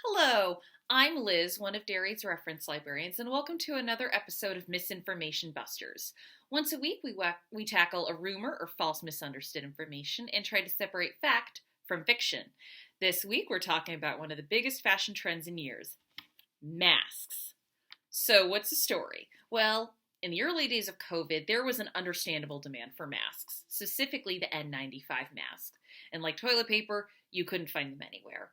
Hello, I'm Liz, one of Derry's reference librarians, and welcome to another episode of Misinformation Busters. Once a week, we tackle a rumor or false misunderstood information and try to separate fact from fiction. This week, we're talking about one of the biggest fashion trends in years, masks. So, what's the story? Well, in the early days of COVID, there was an understandable demand for masks, specifically the N95 mask. And like toilet paper, you couldn't find them anywhere.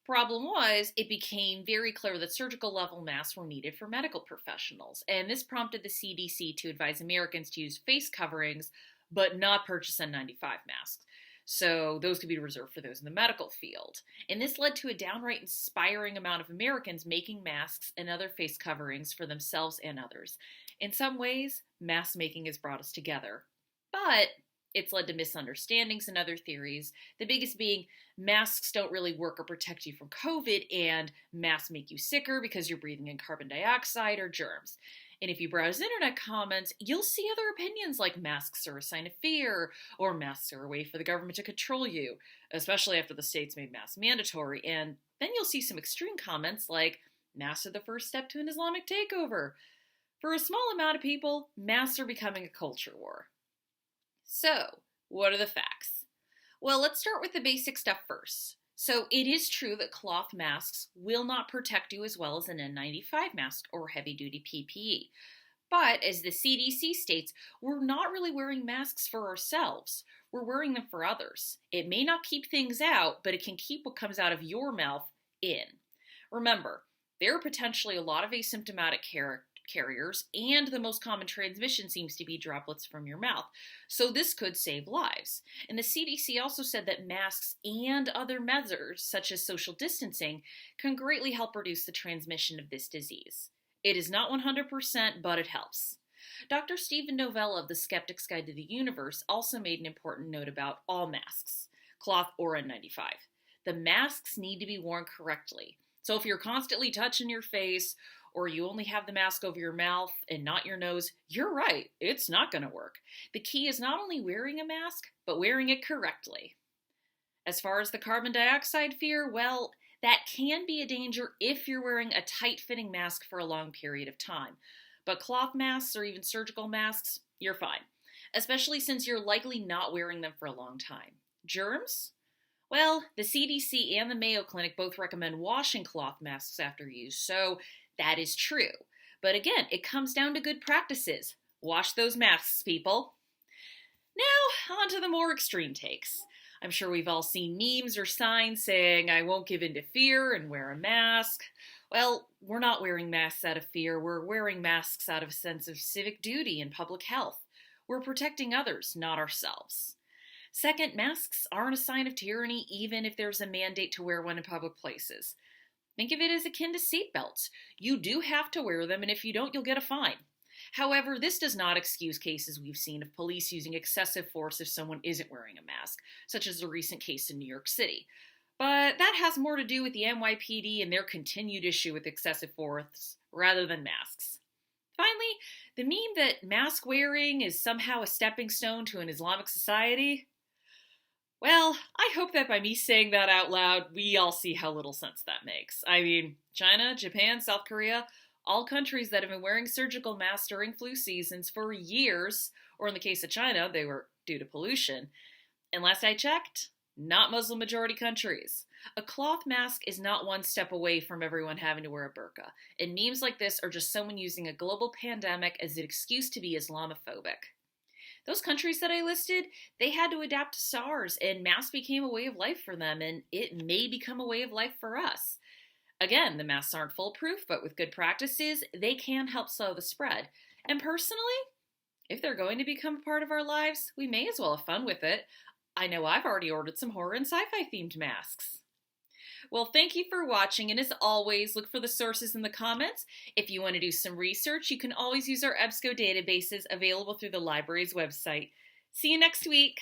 Problem was, it became very clear that surgical level masks were needed for medical professionals, and this prompted the CDC to advise Americans to use face coverings, but not purchase N95 masks. So those could be reserved for those in the medical field. And this led to a downright inspiring amount of Americans making masks and other face coverings for themselves and others. In some ways, mask making has brought us together. But it's led to misunderstandings and other theories, the biggest being masks don't really work or protect you from COVID, and masks make you sicker because you're breathing in carbon dioxide or germs. And if you browse internet comments, you'll see other opinions like masks are a sign of fear, or masks are a way for the government to control you, especially after the states made masks mandatory. And then you'll see some extreme comments like masks are the first step to an Islamic takeover. For a small amount of people, masks are becoming a culture war. So, what are the facts? Well, let's start with the basic stuff first. So, it is true that cloth masks will not protect you as well as an N95 mask or heavy-duty PPE. But, as the CDC states, we're not really wearing masks for ourselves. We're wearing them for others. It may not keep things out, but it can keep what comes out of your mouth in. Remember, there are potentially a lot of asymptomatic carriers, and the most common transmission seems to be droplets from your mouth. So this could save lives. And the CDC also said that masks and other measures, such as social distancing, can greatly help reduce the transmission of this disease. It is not 100%, but it helps. Dr. Stephen Novella of The Skeptic's Guide to the Universe also made an important note about all masks, cloth or N95. The masks need to be worn correctly. So if you're constantly touching your face, or you only have the mask over your mouth and not your nose, you're right, it's not going to work. The key is not only wearing a mask, but wearing it correctly. As far as the carbon dioxide fear, well, that can be a danger if you're wearing a tight-fitting mask for a long period of time. But cloth masks or even surgical masks, you're fine, especially since you're likely not wearing them for a long time. Germs? Well, the CDC and the Mayo Clinic both recommend washing cloth masks after use, so that is true. But again, it comes down to good practices. Wash those masks, people. Now, on to the more extreme takes. I'm sure we've all seen memes or signs saying, I won't give in to fear and wear a mask. Well, we're not wearing masks out of fear. We're wearing masks out of a sense of civic duty and public health. We're protecting others, not ourselves. Second, masks aren't a sign of tyranny even if there's a mandate to wear one in public places. Think of it as akin to seatbelts. You do have to wear them, and if you don't, you'll get a fine. However, this does not excuse cases we've seen of police using excessive force if someone isn't wearing a mask, such as the recent case in New York City. But that has more to do with the NYPD and their continued issue with excessive force rather than masks. Finally, the meme that mask wearing is somehow a stepping stone to an Islamic society. Well, I hope that by me saying that out loud, we all see how little sense that makes. I mean, China, Japan, South Korea, all countries that have been wearing surgical masks during flu seasons for years, or in the case of China, they were due to pollution. And last I checked, not Muslim majority countries. A cloth mask is not one step away from everyone having to wear a burqa. And memes like this are just someone using a global pandemic as an excuse to be Islamophobic. Those countries that I listed, they had to adapt to SARS, and masks became a way of life for them, and it may become a way of life for us. Again, the masks aren't foolproof, but with good practices, they can help slow the spread. And personally, if they're going to become a part of our lives, we may as well have fun with it. I know I've already ordered some horror and sci-fi themed masks. Well, thank you for watching, and as always, look for the sources in the comments. If you want to do some research, you can always use our EBSCO databases available through the library's website. See you next week!